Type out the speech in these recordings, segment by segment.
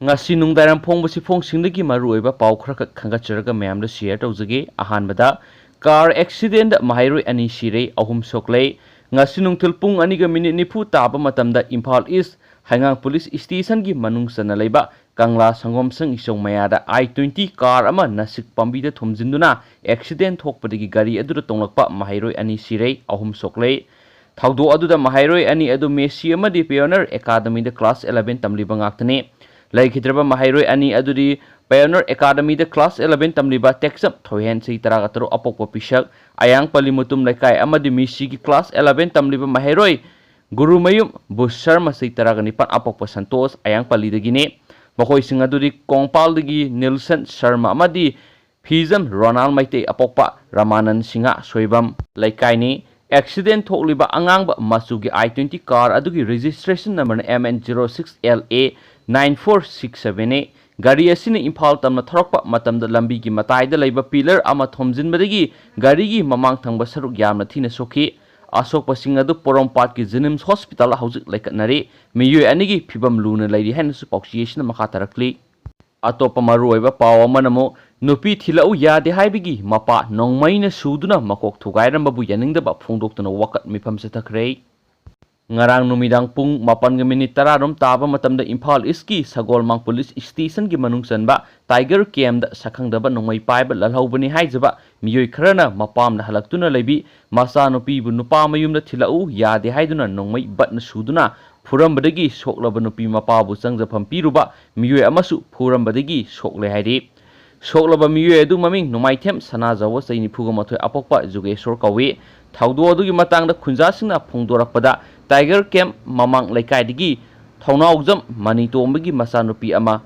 ngasi nungdaram phongbasi phongsingdagi maruoiba paw khara khangatcharaga mayamda share tawjage ahanbada car accident mahairoi ani sire ahum soklei ngasi nungthil pung aniga minute nifu taba matamda Imphal East Hangang Police Station gi manung sana leiba Kangla Sangom Sang Isong Mayada I-20 car ama nasik pambida thumjinduna accident thokpadagi gari adura tonglakpa mahairoi ani sire ahum soklei thaudo aduda mahairoi ani adu Messi amadi Pioneer Academy da class 11 tamliba ngaktane Laikhidraba mahairoi ani adudi Pioneer Academy the class 11 tamliba texap thohen sei taragataro apokpa pisak ayang palimutum laikai amadi misi ki class 11 tamliba mahairoi Guru Mayum Busar masai taragani pan apokpa Santos ayang palidagine bakoi sing adudi Kongpal digi Nilson Sharma amadi Phizam Ronald Maite apokpa Ramanan Singa Soibam laikai ni accident thokliba angangba masugi I-20 car adugi registration number MN06LA 9467 gari asina Imphal tamna thorokpa matamda lambi gi mataida leiba pillar ama thomjinbadagi gari gi mamang thangba saruk yamna thina sokhi asokpa sing adu Porompat ki Jenims Hospital hauzik laikatnari miyoi anigi phibam luna leiri hainasu pauksiyesina makha tarakli atopa maruoiba paw amanamo nupi thilau yade haibigi mapa nongmaina suduna makok thugairamba bu yaningdaba phongdoktuna wakat mifam se thakhrei ngarang numidang pung 8:10 taba matamda Imphal East ki Sagolmang Police Station gi manung sanba Tiger Camp da sakhangdaba nongmai paiba lalhaubani haijaba miyoi kharana mapamna halaktuna leibi masa nupi bu nupa mayumda thilau yade haiduna nongmai batna suduna phurambadagi soklaba nupi mapa bu changjafam piruba miyoi amasu phurambadagi sokle hairi soklaba miyoi adu maming Nomaithem Sanajawa Saini Phugamathoi apokpa Jugeshwar kawi thaudo adugi matangda khunjasingna phongdorakpada Tiger Camp mamang laikai thaunaujam manitombagi masanupi ama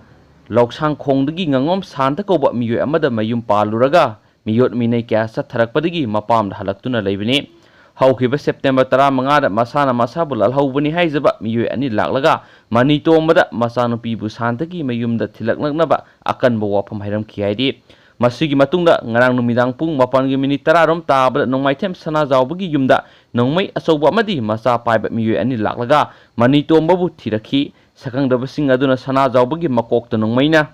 loksang khongdagi ngangom santa koba miyoi amada mayum paluraga miyot minai kya satharakpadagi mapamda halaktuna leibini haukiba September 15 da masana masabu lalhaubani haijaba miyoi ani laklaga manitombada masanupi bu santagi mayumda thilaknaknaba akanba wafam hairam khiaidi masigi matungda ngarang numidang pung 8:10 tabada Nomaithem Sanajawbagi yumda nongmai asoba amadi masa paiba miyoi ani laklaga manitombabu thirakhi sakangdaba sing aduna Sanajawbagi makokta nongmaina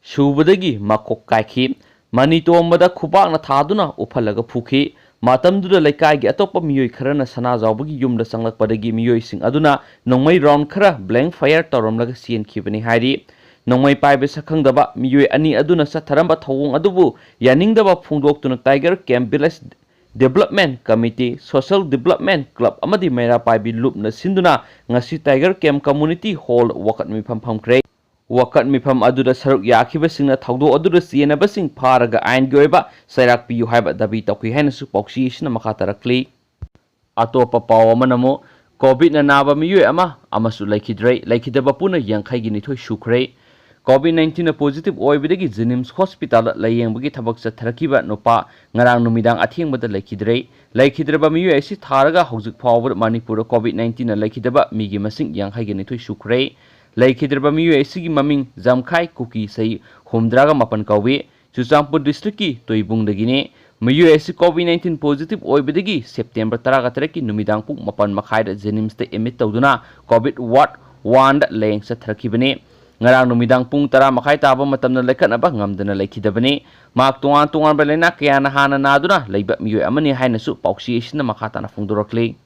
subadagi makok kaikhi manitombada khubakna thaduna uphalaga phukhi matamduda laikai gi atoppa miyoi kharana Sanajawbagi yumda sanglakpadagi miyoi sing aduna nongmai round khara blank fire tawramlaga sien khibani hairi nongmai paibe sakhangdaba miyoi ani aduna satharamba thawong adubu yaningdaba phungdoktuna Tiger Camp Village Development Committee Social Development Club amadi Mera paibi lupna sinduna ngasi Tiger Camp Community Hall wakat mifam phamkre wakat mifam aduda saruk yakhiba singna thawdo aduda sienaba sing pharaga ain goiba sairak piyu haiba dabi tawki hainasu pauksi isna makha tarakli atopa paw amanamo COVID na naba miyoi ama amasu laikhidaba puna yankhai gi nithoi sukhrei COVID-19 na positive oibidagi Jenims Hospital layengbagi thabak chatharakiba nopa ngarang numidang athengbada laikhidraba miyoi asi tharaga haujuk phawbad Manipur COVID-19 na laikhidaba migi masing yankhai gi nithoi sukhrei laikhidraba miyoi asi gi maming Jamkhai Kuki sai humdraga mapan kawi Chuchampur district ki Toibungdagine miyoi asi COVID-19 positive oibidagi September 13 ki numidang pung 8:30 da Jenims te emit tawduna COVID ward 1 da layeng chatharakibane ngarang numidang pung 10:30 taba matamna laikhatnaba ngamdana laikhidabani mak tungan balena kayana hana naduna leiba miyoi amani hainasu pauksi isna makhatana phungdorakli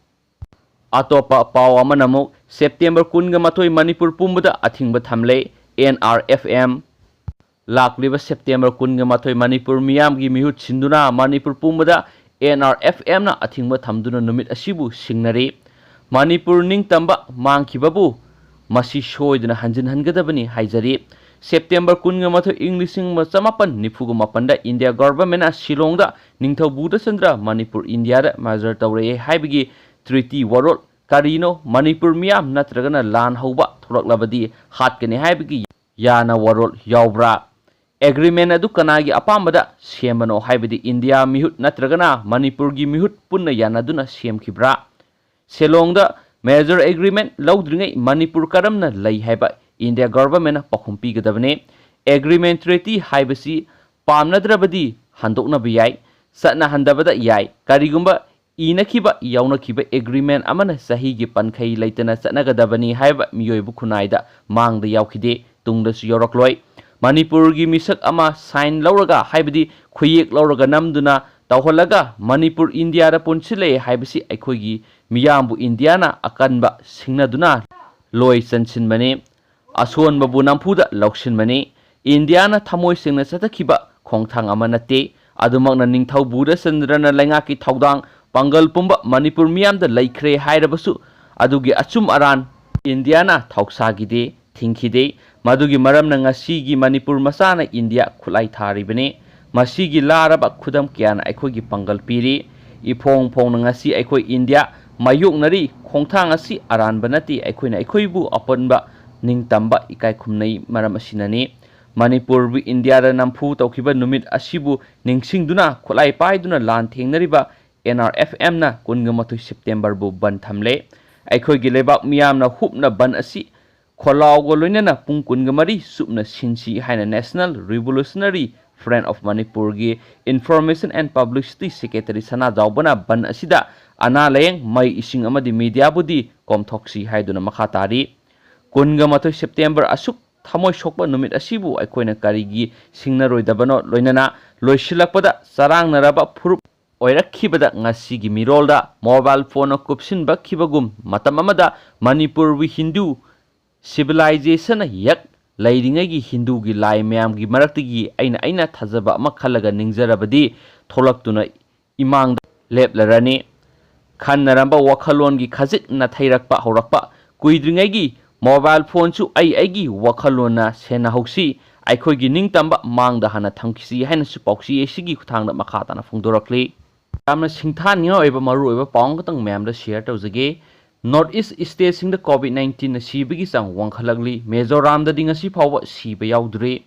atopa paw amanamo September 10 Manipur pumbada athingba thamle NRFM lakliba September 10 Manipur miyam gi mihut sinduna Manipur pumbada NRFM na athingba thamduna numit asibu singnari Manipur ningtamba mangkhibabu masi soidna hanjin hangadabani haijari September 10 English 1994 da India government na Shillong da ningthau buda chandra Manipur India da major tawre haibigi treaty warol karino Manipur miyam natragana lan hauba tholaklabadi hatkani haibigi yana warol yawbra agreement adu kanagi apambada sembano haibidi India mihut natragana Manipur gi mihut punna yanaduna semkhibra Shillong da major agreement laudringai Manipur karamna lai haiba India government pakhum pigadabane agreement treaty haibasi pamnadrabadi handoknabi yai satna handabada yai karigumba inakhiba yaunakhiba agreement amana sahi gi pankhai leitana satnagadabani haiba miyoibu khunaida mangda yaukhide tungdasu yorakloi Manipur gi misak ama sign lauraga haibadi khuyek lauraga namduna tawhalaga Manipur India da punchile haibasi aikhoi gi miyambu India na akanba singnaduna loi chanchin bani ason babu nampuda lauksin bani India na thamoi singna chatakhiba khongthang ama nate adumakna ningthau buda sandrana lainga ki thaudang pangal pumba Manipur miyam da laikhre hairabasu adugi achum aran India na thausa gide thingkhide madugi maramna ngasigi Manipur masana India khulai tharibane masigi laraba khudam kyana aikhoi gi pangal piri ifong phong ngasi aikhoi India mayuk nari khongthang asi aran banati aikhoi na aikhoi bu aponba ningtamba ikai khumnai maram asinani Manipur bu India da nampu tawkhiba numit asibu ningsingduna khulai paiduna lan thengnariba NRFM na 19 September bu ban thamle aikhoi gi lebak miyam na hupna ban asi kholau go loinana pung 19 supna sinsi haina National Revolutionary Front of Manipur gi Information and Publicity Secretary Sana Jawbana ban asida ana leng mai ising amadi media budi komthoksi haiduna makhatari 19 September asuk thamoi sokba numit asibu aikoina karigi singnaroi dabano loinana loisilakpada sarang naraba furup oirakhibada ngasigi mirolda mobile phone kupsin bakhibagum matam amada Manipur wi Hindu civilization yak lairingai Hindu gi lai mayam gi maraktigi aina thajaba ama khalaga ningjarabadi tholaktuna imang leplarani khanaramba wakhalon gi khajik na thairakpa horakpa kuidringai gi mobile phone chu ai wakhalona sena hausi aikhoi gi ningtamba mangda hana thangkisi haina su pauksi esigi khuthangda makhatana phungdorakli amna singtha niya oiba maru oiba paung katang mayam da share tawjage North East State sing the COVID-19 na sibigi sang wangkhalagli Mizoram da dingasi phawa siba yaudre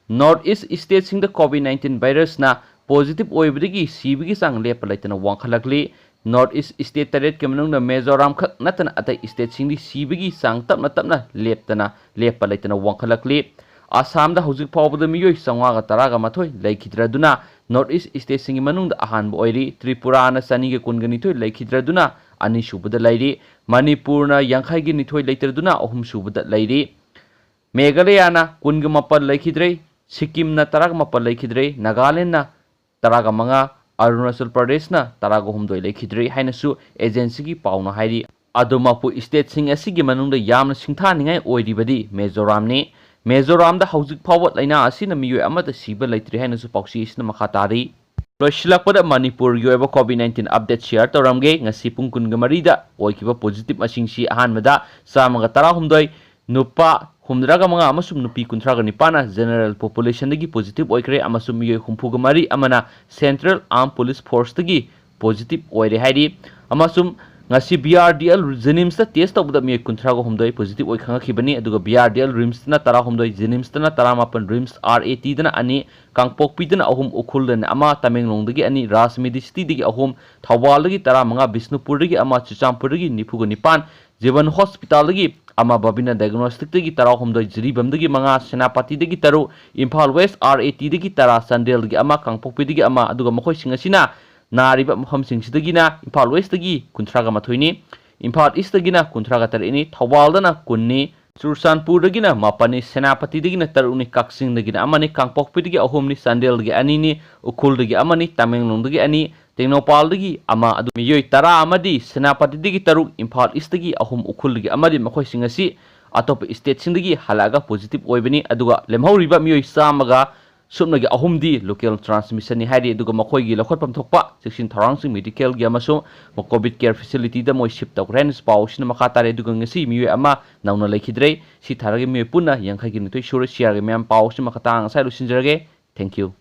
North East State sing the COVID-19 virus na positive oibdigi sibigi sang lepalaitana wangkhalagli North East State taret kemanung na Mizoram khak natana atai state sing di sibigi sang tapna leptana lepalaitana wangkhalagli Assam da hujik phawbada miyoi sangwa ga taraga mathoi laikhidraduna North East State sing manung da ahan bo oiri Tripura na sani ge kungani thoi laikhidraduna ani subada lairi Manipur na yankhai gi nithoi leitraduna ahum subada lairi Meghalaya na kunga mapal laikhidre Sikkim na taraga mapal laikhidre Nagaland na taraga manga Arunachal Pradesh na taraga humdoi laikhidre hainasu agency gi pauna hairi adumapu state sing asigi manung da yamna singtha ningai oiribadi Mizoram ni Mizoram da hujik phawat laina asina miyoi amata siba laitre hainasu pausi isna makhatari Loisilakpada Manipur yoeba COVID-19 update share tawramge ngasi pung 13 da oikiba positive masingsi ahanmada samaga 13 nupa humdraga manga amasum nupi 39 na general population dagi positive oikre amasum miyoi 34 amana Central Armed Police Force dagi positive oire hairi amasum ngasi BRDL Jenims ta test tawbada miyoi 39 positive oi khangakibani aduga BRDL Rims na 19 Jenims na 18 Rims RAT dana ani Kangpokpi dana ahum ukhul dana ama Tamenglong dagi ani Rajmedi City dagi ahum Thawal dagi 15 Bisnupur dagi ama Chuchampur dagi 9 Jeevan Hospital dagi ama Babina Diagnostic dagi 19 Jiribam dagi manga Senapati dagi 3 Imphal West RAT dagi 10 Sandel dagi ama Kangpokpi dagi ama aduga makhoi singasina Nariba Maham Singh Sidagina, Imphal West dagi Kuntraga Mathoini, Imphal East dagina Kuntraga Tarini, Thawaldana Kunni, Chursanpur dagina Mapani, Senapati dagina Taruni Kaksing dagina Amani, Kangpokpi dagi Ahomni, Sandel dagi Anini, Ukul dagi Amani, Tamenglong dagi Ani, Tengnopal dagi Ama adu miyoi tara amadi, Senapati dagi Taruk, Imphal East dagi Ahom Ukul dagi Amadi Makhoi Singasi, atop state sing dagi halaga positive oibani aduga lemhauriba miyoi samaga Sumnagi ahumdi local transmission ni hairi aduga makhoi gi lakhot pam thokpa section tharang sing medical gi amaso mo covid care facility da moi ship tawren spaw sina makha tare aduga ngasi miwe ama nauna laikhidrei si tharagi miwe punna yangkhai gi nitoi sure share gi mem paw sina makha tang sai lu sinjarage thank you